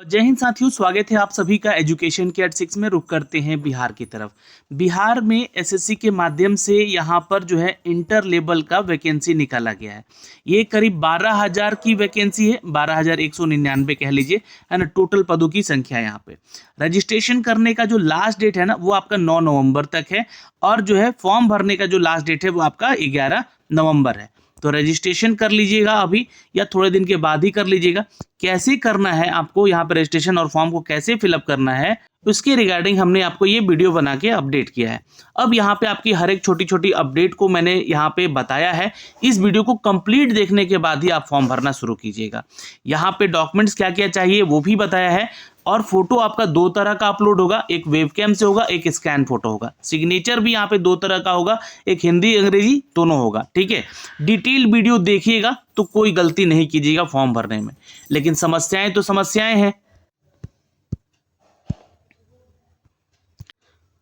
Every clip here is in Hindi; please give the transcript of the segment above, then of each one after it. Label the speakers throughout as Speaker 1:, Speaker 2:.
Speaker 1: जय हिंद साथियों, स्वागत है आप सभी का एजुकेशन के एट 6 में। रुक करते हैं बिहार की तरफ। बिहार में एसएससी के माध्यम से यहाँ पर जो है इंटर लेवल का वैकेंसी निकाला गया है। ये करीब 12,000 की वैकेंसी है, 12,199 कह लीजिए, है ना। टोटल पदों की संख्या यहाँ पे। रजिस्ट्रेशन करने का जो लास्ट डेट है ना, वो आपका 9 नवंबर तक है, और जो है फॉर्म भरने का जो लास्ट डेट है वो आपका 11 नवंबर है। तो रजिस्ट्रेशन कर लीजिएगा अभी, या थोड़े दिन के बाद ही कर लीजिएगा। कैसे करना है आपको यहाँ पे रजिस्ट्रेशन और फॉर्म को कैसे फिलअप करना है, उसके रिगार्डिंग हमने आपको ये वीडियो बना के अपडेट किया है। अब यहाँ पे आपकी हर एक छोटी छोटी अपडेट को मैंने यहाँ पे बताया है। इस वीडियो को कंप्लीट देखने के बाद ही आप फॉर्म भरना शुरू कीजिएगा। यहाँ पे डॉक्यूमेंट्स क्या क्या चाहिए वो भी बताया है, और फोटो आपका 2 तरह का अपलोड होगा, एक वेबकैम से होगा, एक स्कैन फोटो होगा। सिग्नेचर भी यहाँ पे 2 तरह का होगा, एक हिंदी अंग्रेजी दोनों होगा, ठीक है। डिटेल वीडियो देखिएगा तो कोई गलती नहीं कीजिएगा फॉर्म भरने में। लेकिन समस्याएं तो समस्याएं हैं।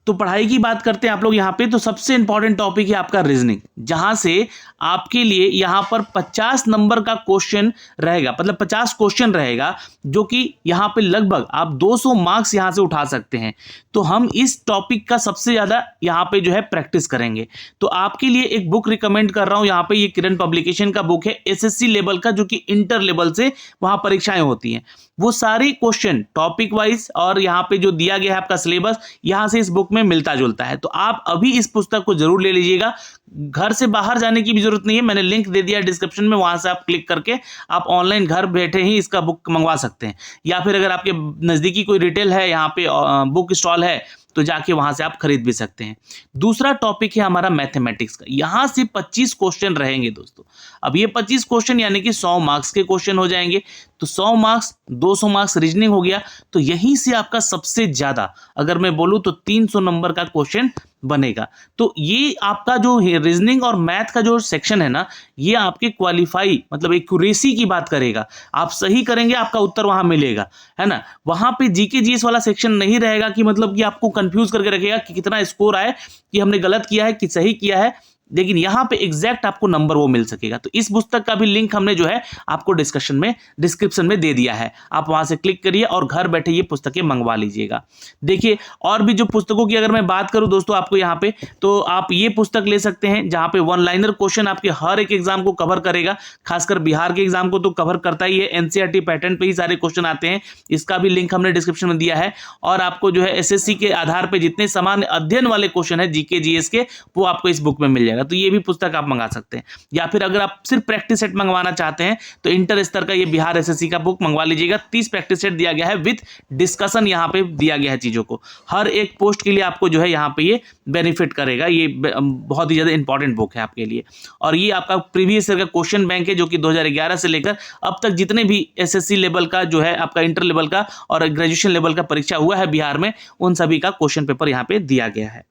Speaker 1: तो पढ़ाई की बात करते हैं आप लोग यहाँ पे, तो सबसे इंपॉर्टेंट टॉपिक है आपका रीजनिंग, जहां से आपके लिए यहाँ पर 50 नंबर का क्वेश्चन रहेगा, मतलब 50 क्वेश्चन रहेगा, जो कि यहाँ पे लगभग आप 200 मार्क्स यहाँ से उठा सकते हैं। तो हम इस टॉपिक का सबसे ज्यादा यहाँ पे जो है प्रैक्टिस करेंगे। तो आपके लिए एक बुक रिकमेंड कर रहा हूँ यहाँ पे, ये किरण पब्लिकेशन का बुक है, एसएससी लेवल का, जो कि इंटर लेवल से वहां परीक्षाएं होती हैं। वो सारे क्वेश्चन टॉपिक वाइज और यहाँ पे जो दिया गया है आपका सिलेबस, यहाँ से इस बुक में मिलता जुलता है। तो आप अभी इस पुस्तक को जरूर ले लीजिएगा। घर से बाहर जाने की भी जरूरत नहीं है, मैंने लिंक दे दिया डिस्क्रिप्शन में, वहां से आप क्लिक करके आप ऑनलाइन घर बैठे ही इसका बुक मंगवा सकते हैं। या फिर अगर आपके नजदीकी कोई रिटेल है, यहाँ पे बुक स्टॉल है, तो जाके वहां से आप खरीद भी सकते हैं। दूसरा टॉपिक है हमारा मैथमेटिक्स का। यहां से 25 क्वेश्चन रहेंगे दोस्तों। अब ये 25 क्वेश्चन यानी कि 100 मार्क्स के क्वेश्चन हो जाएंगे। तो 100 मार्क्स, 200 मार्क्स रीजनिंग हो गया। तो यहीं से आपका सबसे ज्यादा, अगर मैं बोलूं तो 300 नंबर का क्वेश्चन बनेगा। तो ये आपका जो रीजनिंग और मैथ का जो सेक्शन है ना, ये आपके क्वालिफाई मतलब एक्यूरेसी की बात करेगा। आप सही करेंगे, आपका उत्तर वहां मिलेगा, है ना। वहां पे जीके जीएस वाला सेक्शन नहीं रहेगा कि मतलब कि आपको कंफ्यूज करके रखेगा कि कितना स्कोर आए, कि हमने गलत किया है कि सही किया है। लेकिन यहाँ पे एग्जैक्ट आपको नंबर वो मिल सकेगा। तो इस पुस्तक का भी लिंक हमने जो है आपको डिस्क्रिप्शन में दे दिया है। आप वहां से क्लिक करिए और घर बैठे ये पुस्तकें मंगवा लीजिएगा। देखिए, और भी जो पुस्तकों की अगर मैं बात करूं दोस्तों आपको यहाँ पे, तो आप ये पुस्तक ले सकते हैं, जहां पे 1 लाइनर क्वेश्चन आपके हर एक एग्जाम को कवर करेगा। खासकर बिहार के एग्जाम को तो कवर करता ही है, एनसीईआरटी पैटर्न पे ही सारे क्वेश्चन आते हैं। इसका भी लिंक हमने डिस्क्रिप्शन में दिया है। और आपको जो है एसएससी के आधार पर जितने सामान्य अध्ययन वाले क्वेश्चन है जीके जीएस के, वो आपको इस बुक में मिल जाएगा। तो ये भी पुस्तक आप मंगा सकते हैं। या फिर अगर आप सिर्फ प्रैक्टिस सेट मंगवाना चाहते हैं, तो इंटर स्तर का ये बिहार एसएससी का बुक मंगवा लीजिएगा। 30 प्रैक्टिस सेट दिया गया है विद डिस्कशन, यहाँ पे दिया गया है चीजों को। हर एक पोस्ट के लिए आपको जो है यहाँ पे ये बेनिफिट करेगा। ये बहुत ही ज्यादा इंपॉर्टेंट बुक है आपके लिए। और ये आपका प्रीवियस ईयर का क्वेश्चन बैंक है, जो कि 2011 से लेकर अब तक जितने भी एसएससी लेवल का जो है आपका इंटर लेवल का और ग्रेजुएशन लेवल का परीक्षा हुआ है बिहार में, उन सभी का क्वेश्चन पेपर यहाँ पे दिया गया है।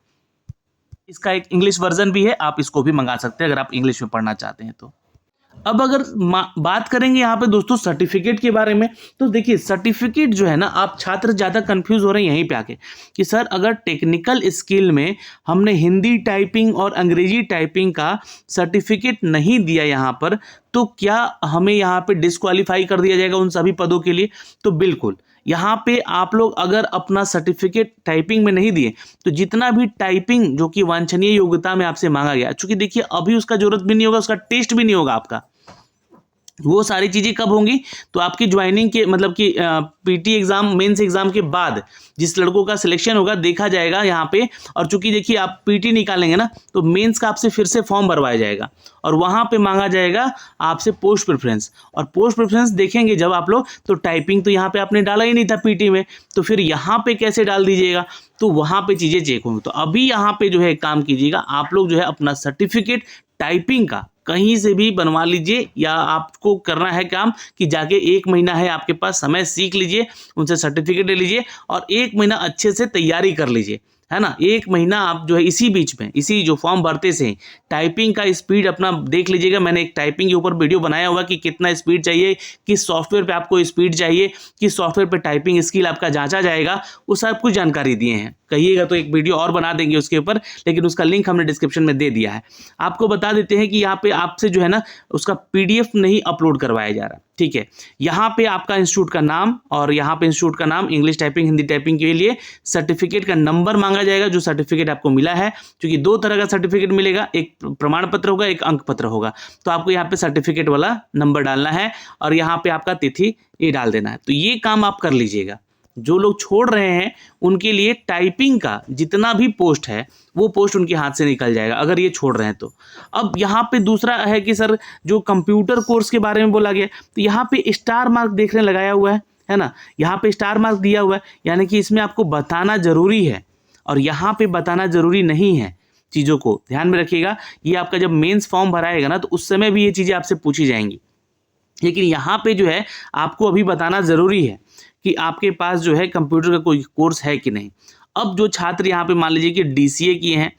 Speaker 1: इसका एक इंग्लिश वर्जन भी है, आप इसको भी मंगा सकते हैं अगर आप इंग्लिश में पढ़ना चाहते हैं तो। अब अगर बात करेंगे यहाँ पे दोस्तों सर्टिफिकेट के बारे में, तो देखिए सर्टिफिकेट जो है ना, आप छात्र ज़्यादा कंफ्यूज हो रहे हैं यहीं पे आके कि सर अगर टेक्निकल स्किल में हमने हिंदी टाइपिंग और अंग्रेजी टाइपिंग का सर्टिफिकेट नहीं दिया यहाँ पर, तो क्या हमें यहाँ पे डिस्क्वालीफाई कर दिया जाएगा उन सभी पदों के लिए? तो बिल्कुल, यहाँ पे आप लोग अगर अपना सर्टिफिकेट टाइपिंग में नहीं दिए, तो जितना भी टाइपिंग जो कि वांछनीय योग्यता में आपसे मांगा गया, चूंकि देखिए अभी उसका जरूरत भी नहीं होगा, उसका टेस्ट भी नहीं होगा आपका। वो सारी चीज़ें कब होंगी? तो आपकी ज्वाइनिंग के मतलब कि पीटी एग्जाम, मेंस एग्जाम के बाद जिस लड़कों का सिलेक्शन होगा देखा जाएगा यहाँ पे। और चूंकि देखिए आप पीटी निकालेंगे ना, तो मेंस का आपसे फिर से फॉर्म भरवाया जाएगा, और वहाँ पे मांगा जाएगा आपसे पोस्ट प्रेफरेंस। और पोस्ट प्रेफरेंस देखेंगे जब आप लोग, तो टाइपिंग तो यहाँ पे आपने डाला ही नहीं था पीटी में, तो फिर यहाँ पे कैसे डाल दीजिएगा? तो वहाँ पे चीज़ें चेक होंगी। तो अभी यहाँ पे जो है काम कीजिएगा, आप लोग जो है अपना सर्टिफिकेट टाइपिंग का कहीं से भी बनवा लीजिए, या आपको करना है काम कि जाके 1 महीना है आपके पास समय, सीख लीजिए, उनसे सर्टिफिकेट ले लीजिए और 1 महीना अच्छे से तैयारी कर लीजिए, है ना। 1 महीना आप जो है इसी बीच में, इसी जो फॉर्म भरते से टाइपिंग का स्पीड अपना देख लीजिएगा। मैंने एक टाइपिंग के ऊपर वीडियो बनाया हुआ कि कितना स्पीड चाहिए, किस सॉफ्टवेयर पे आपको स्पीड चाहिए, किस सॉफ्टवेयर पे टाइपिंग स्किल आपका जांचा जाएगा, वो सब कुछ जानकारी दिए हैं। कहिएगा तो एक वीडियो और बना देंगे उसके ऊपर, लेकिन उसका लिंक हमने डिस्क्रिप्शन में दे दिया है। आपको बता देते हैं कि यहाँ पे आपसे जो है ना उसका PDF नहीं अपलोड करवाया जा रहा, ठीक है। यहाँ पे आपका इंस्टीट्यूट का नाम और यहाँ पे इंस्टीट्यूट का नाम, इंग्लिश टाइपिंग हिंदी टाइपिंग के लिए सर्टिफिकेट का नंबर मांगा जाएगा, जो सर्टिफिकेट आपको मिला है, क्योंकि 2 तरह का सर्टिफिकेट मिलेगा, एक प्रमाण पत्र होगा, एक अंक पत्र होगा। तो आपको यहाँ पे सर्टिफिकेट वाला नंबर डालना है और यहाँ पे आपका तिथि ये डाल देना है। तो ये काम आप कर लीजिएगा। जो लोग छोड़ रहे हैं उनके लिए टाइपिंग का जितना भी पोस्ट है वो पोस्ट उनके हाथ से निकल जाएगा अगर ये छोड़ रहे हैं तो। अब यहाँ पे दूसरा है कि सर जो कंप्यूटर कोर्स के बारे में बोला गया, तो यहाँ पे स्टार मार्क देखने लगाया हुआ है ना, यहाँ पे स्टार मार्क दिया हुआ है, यानी कि इसमें आपको बताना जरूरी है और यहाँ पे बताना जरूरी नहीं है। चीज़ों को ध्यान में रखिएगा। ये आपका जब मेंस फॉर्म भराएगा ना तो उस समय भी ये चीज़ें आपसे पूछी जाएंगी, लेकिन यहाँ पे जो है आपको अभी बताना ज़रूरी है कि आपके पास जो है कंप्यूटर का कोई कोर्स है कि नहीं। अब जो छात्र यहाँ पे मान लीजिए कि DCA किए हैं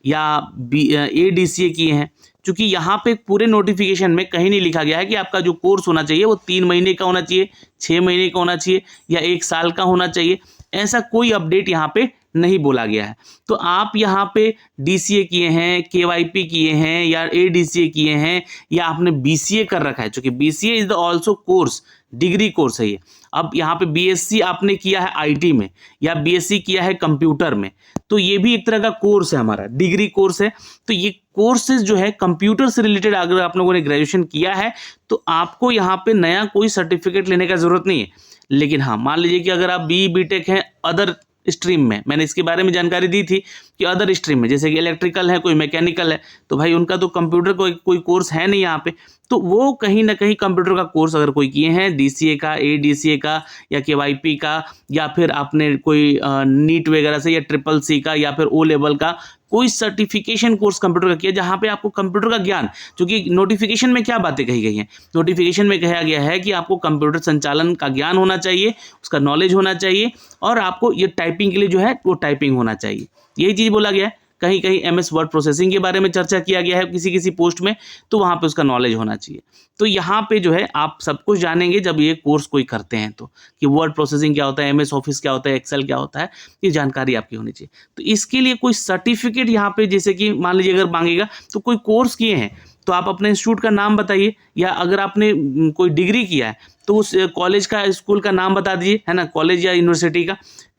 Speaker 1: या ADCA किए हैं, चूँकि यहाँ पे पूरे नोटिफिकेशन में कहीं नहीं लिखा गया है कि आपका जो कोर्स होना चाहिए वो 3 महीने का होना चाहिए, 6 महीने का होना चाहिए या 1 साल का होना चाहिए, ऐसा कोई अपडेट यहाँ पे नहीं बोला गया है। तो आप यहाँ पे DCA किए हैं, KYP किए हैं या ADCA किए हैं या आपने BCA कर रखा है, क्योंकि BCA is the also course, degree course है ये। अब यहाँ पे BSc आपने किया है IT में या BSc किया है कंप्यूटर में, तो ये भी एक तरह का कोर्स है, हमारा डिग्री कोर्स है। तो ये कोर्सेज जो है कंप्यूटर से रिलेटेड अगर आप लोगों ने ग्रेजुएशन किया है तो आपको यहाँ पे नया कोई सर्टिफिकेट लेने का जरूरत नहीं है। लेकिन हाँ, मान लीजिए कि अगर आप BE BTech हैं अदर स्ट्रीम में, मैंने इसके बारे में जानकारी दी थी कि अदर स्ट्रीम में जैसे कि इलेक्ट्रिकल है, कोई मैकेनिकल है, तो भाई उनका तो कंप्यूटर कोई कोर्स है नहीं यहाँ पे, तो वो कहीं ना कहीं कंप्यूटर का कोर्स अगर कोई किए हैं DCA का, ADCA का या KYP का या फिर आपने कोई नीट वगैरह से या CCC का या फिर O लेवल का कोई सर्टिफिकेशन कोर्स कंप्यूटर का किया जहाँ पे आपको कंप्यूटर का ज्ञान, क्योंकि नोटिफिकेशन में क्या बातें कही गई हैं, नोटिफिकेशन में कहा गया है कि आपको कंप्यूटर संचालन का ज्ञान होना चाहिए, उसका नॉलेज होना चाहिए और आपको ये टाइपिंग के लिए जो है वो टाइपिंग होना चाहिए, यही चीज़ बोला गया है। कहीं कहीं MS वर्ड प्रोसेसिंग के बारे में चर्चा किया गया है किसी किसी पोस्ट में, तो वहाँ पे उसका नॉलेज होना चाहिए। तो यहाँ पे जो है आप सब कुछ जानेंगे जब ये कोर्स कोई करते हैं तो, कि वर्ड प्रोसेसिंग क्या होता है, MS ऑफिस क्या होता है, एक्सेल क्या होता है, ये जानकारी आपकी होनी चाहिए। तो इसके लिए कोई सर्टिफिकेट यहाँ पे जैसे कि मान लीजिए अगर मांगेगा तो कोई कोर्स किए हैं तो आप अपने इंस्टीट्यूट का नाम बताइए, या अगर आपने कोई डिग्री किया है तो उस कॉलेज का, स्कूल का नाम बता दीजिए, है ना, कॉलेज या यूनिवर्सिटी का।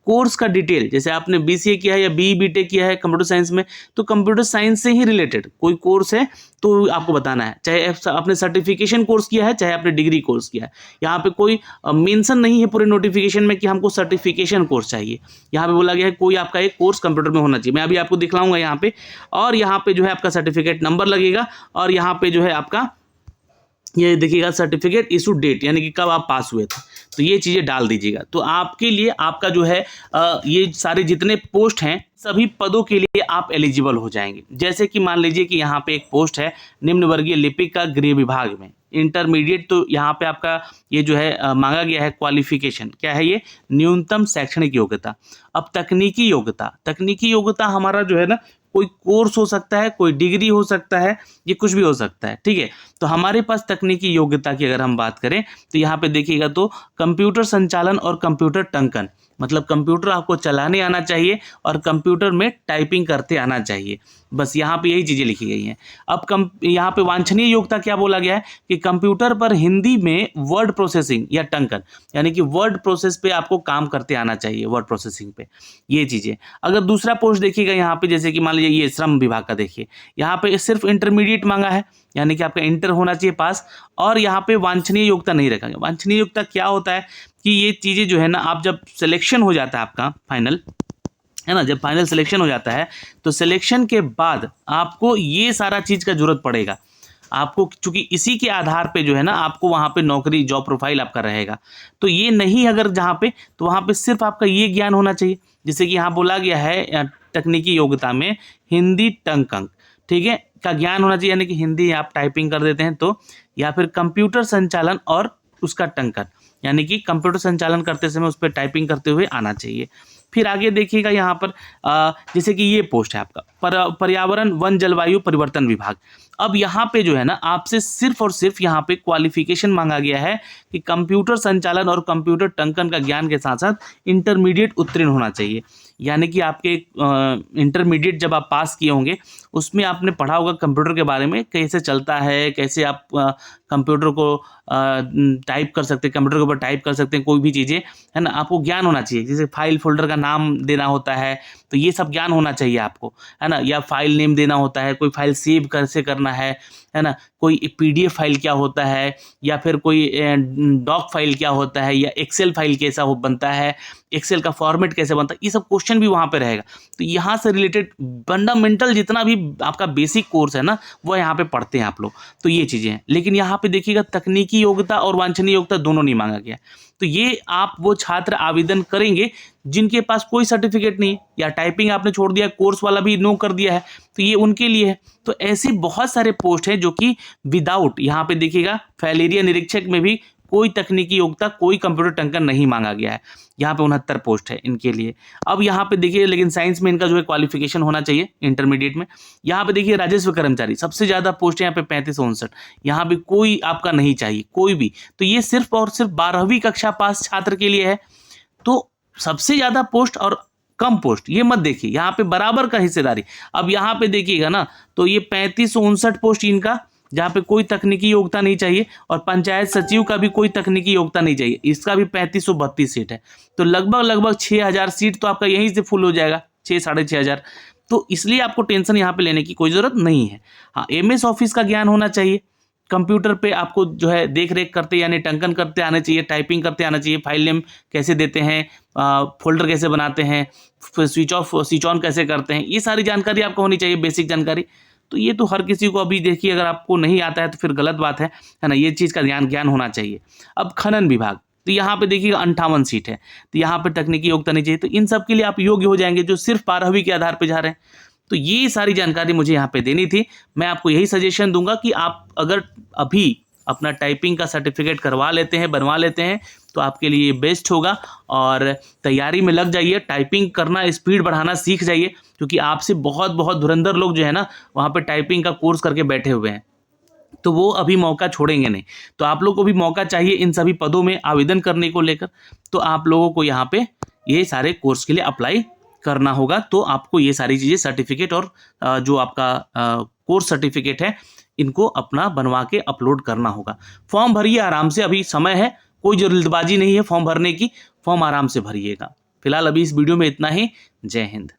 Speaker 1: कोर्स का डिटेल, जैसे आपने BCA किया है या BE BTech किया है कंप्यूटर साइंस में, तो कंप्यूटर साइंस से ही रिलेटेड कोई कोर्स है तो आपको बताना है, चाहे आपने सर्टिफिकेशन कोर्स किया है चाहे आपने डिग्री कोर्स किया है। यहाँ पे कोई मेंशन नहीं है पूरे नोटिफिकेशन में कि हमको सर्टिफिकेशन कोर्स चाहिए, यहाँ पे बोला गया है कोई आपका एक कोर्स कंप्यूटर में होना चाहिए। मैं अभी आपको दिखलाऊंगा यहाँ पे, और यहाँ पे जो है आपका सर्टिफिकेट नंबर लगेगा और यहाँ पे जो है आपका ये देखिएगा सर्टिफिकेट इशू डेट, यानी कि कब आप पास हुए थे, तो ये चीज़ें डाल दीजिएगा। तो आपके लिए आपका जो है ये सारे जितने पोस्ट हैं सभी पदों के लिए आप एलिजिबल हो जाएंगे। जैसे कि मान लीजिए कि यहाँ पे एक पोस्ट है निम्न वर्गीय लिपिक का गृह विभाग में, इंटरमीडिएट, तो यहाँ पे आपका ये जो है मांगा गया है क्वालिफिकेशन, क्या है ये, न्यूनतम शैक्षणिक योग्यता। अब तकनीकी योग्यता हमारा जो है ना कोई कोर्स हो सकता है, कोई डिग्री हो सकता है, ये कुछ भी हो सकता है, ठीक है। तो हमारे पास तकनीकी योग्यता की अगर हम बात करें तो यहाँ पे देखिएगा तो कंप्यूटर संचालन और कंप्यूटर टंकन, मतलब कंप्यूटर आपको चलाने आना चाहिए और कंप्यूटर में टाइपिंग करते आना चाहिए, बस यहाँ पे यही चीज़ें लिखी गई हैं। अब यहाँ पे वांछनीय योग्यता क्या बोला गया है कि कंप्यूटर पर हिंदी में वर्ड प्रोसेसिंग या टंकन, यानी कि वर्ड प्रोसेस पे आपको काम करते आना चाहिए, वर्ड प्रोसेसिंग पे, ये चीज़ें। अगर दूसरा पोस्ट देखिएगा यहाँ पे, जैसे कि मान लीजिए ये श्रम विभाग का देखिए, यहाँ पे सिर्फ इंटरमीडिएट मांगा है, यानी कि आपका इंटर होना चाहिए पास, और यहाँ पे वांछनीय योग्यता नहीं रखा गया। वांछनीय योग्यता क्या होता है कि ये चीज़ें जो है ना, आप जब सिलेक्शन हो जाता है आपका फाइनल, है ना, जब फाइनल सिलेक्शन हो जाता है तो सिलेक्शन के बाद आपको ये सारा चीज़ का जरूरत पड़ेगा आपको, चूंकि इसी के आधार पे जो है ना आपको वहाँ पे नौकरी, जॉब प्रोफाइल आपका रहेगा। तो ये नहीं अगर जहाँ पे, तो वहाँ पे सिर्फ आपका ये ज्ञान होना चाहिए, जैसे कि यहाँ बोला गया है तकनीकी योग्यता में हिंदी टंकन, ठीक है, का ज्ञान होना चाहिए, यानी कि हिंदी आप टाइपिंग कर देते हैं तो, या फिर कंप्यूटर संचालन और उसका टंकन, यानी कि कंप्यूटर संचालन करते समय उस पर टाइपिंग करते हुए आना चाहिए। फिर आगे देखिएगा यहाँ पर जैसे कि ये पोस्ट है आपका पर्यावरण वन जलवायु परिवर्तन विभाग। अब यहाँ पे जो है ना आपसे सिर्फ और सिर्फ यहाँ पे क्वालिफिकेशन मांगा गया है कि कंप्यूटर संचालन और कंप्यूटर टंकन का ज्ञान के साथ साथ इंटरमीडिएट उत्तीर्ण होना चाहिए। यानी कि आपके इंटरमीडिएट जब आप पास किए होंगे उसमें आपने पढ़ा होगा कंप्यूटर के बारे में, कैसे चलता है, कैसे आप कंप्यूटर को टाइप कर सकते हैं, कंप्यूटर के ऊपर टाइप कर सकते हैं कोई भी चीज़ें, है ना। आपको ज्ञान होना चाहिए, जैसे फाइल फोल्डर का नाम देना होता है तो ये सब ज्ञान होना चाहिए आपको, है ना। या फाइल नेम देना होता है, कोई फाइल सेव कैसे करना है ना, कोई PDF फाइल क्या होता है, या फिर कोई डॉक फाइल क्या होता है, या एक्सेल फाइल कैसा हो बनता है, एक्सेल का फॉर्मेट कैसे बनता है, ये सब क्वेश्चन भी वहाँ पे रहेगा। तो यहाँ से रिलेटेड फंडामेंटल जितना भी आपका बेसिक कोर्स है ना वो यहाँ पे पढ़ते हैं आप लोग। तो ये चीज़ें हैं, लेकिन यहाँ पे देखिएगा तकनीकी योग्यता और वांछनीय योग्यता दोनों नहीं मांगा गया। तो ये आप वो छात्र आवेदन करेंगे जिनके पास कोई सर्टिफिकेट नहीं है, या टाइपिंग आपने छोड़ दिया, कोर्स वाला भी नो कर दिया है, तो ये उनके लिए है। तो ऐसे बहुत सारे पोस्ट हैं जो कि विदाउट, यहाँ पे देखिएगा फैलेरिया निरीक्षक में भी कोई तकनीकी योग्यता, कोई कंप्यूटर टंकन नहीं मांगा गया है। यहाँ पे 69 पोस्ट है इनके लिए। अब यहाँ पे देखिए, लेकिन साइंस में इनका जो है क्वालिफिकेशन होना चाहिए इंटरमीडिएट में। यहाँ पे देखिए राजस्व कर्मचारी सबसे ज़्यादा पोस्ट है यहाँ पे 3559, यहाँ पे कोई आपका नहीं चाहिए कोई भी। तो ये सिर्फ और सिर्फ 12वीं कक्षा पास छात्र के लिए है। तो सबसे ज़्यादा पोस्ट और कम पोस्ट ये मत देखिए, यहाँ पे बराबर का हिस्सेदारी। अब यहाँ पे देखिएगा ना तो ये 3559 पोस्ट इनका, जहाँ पे कोई तकनीकी योग्यता नहीं चाहिए, और पंचायत सचिव का भी कोई तकनीकी योग्यता नहीं चाहिए, इसका भी 3532 सीट है। तो लगभग 6000 सीट तो आपका यहीं से फुल हो जाएगा, 6-6500। तो इसलिए आपको टेंशन यहाँ पे लेने की कोई ज़रूरत नहीं है। हाँ, MS ऑफिस का ज्ञान होना चाहिए, कंप्यूटर पे आपको जो है देख रेख करते यानी टंकन करते आना चाहिए, टाइपिंग करते आना चाहिए, फाइल नेम कैसे देते हैं, फोल्डर कैसे बनाते हैं, स्विच ऑफ स्विच ऑन कैसे करते हैं, ये सारी जानकारी आपको होनी चाहिए, बेसिक जानकारी। तो ये तो हर किसी को अभी देखिए, अगर आपको नहीं आता है तो फिर गलत बात है ना। ये चीज़ का ज्ञान होना चाहिए। अब खनन विभाग, तो यहाँ पे देखिएगा 58 सीट है, तो यहाँ पे तकनीकी योग्यता नहीं चाहिए। तो इन सब के लिए आप योग्य हो जाएंगे जो सिर्फ 12वीं के आधार पर जा रहे हैं। तो ये सारी जानकारी मुझे यहाँ पे देनी थी। मैं आपको यही सजेशन दूंगा कि आप अगर अभी अपना टाइपिंग का सर्टिफिकेट करवा लेते हैं, बनवा लेते हैं, तो आपके लिए बेस्ट होगा। और तैयारी में लग जाइए, टाइपिंग करना, स्पीड बढ़ाना सीख जाइए, क्योंकि आपसे बहुत धुरंधर लोग जो है ना वहाँ पे टाइपिंग का कोर्स करके बैठे हुए हैं, तो वो अभी मौका छोड़ेंगे नहीं। तो आप लोग को भी मौका चाहिए इन सभी पदों में आवेदन करने को लेकर। तो आप लोगों को यहाँ पे ये सारे कोर्स के लिए अप्लाई करना होगा। तो आपको ये सारी चीज़ें, सर्टिफिकेट और जो आपका कोर्स सर्टिफिकेट है, इनको अपना बनवा के अपलोड करना होगा। फॉर्म भरिए आराम से, अभी समय है, कोई जल्दबाजी नहीं है फॉर्म भरने की। फॉर्म आराम से भरिएगा। फिलहाल अभी इस वीडियो में इतना ही। जय हिंद।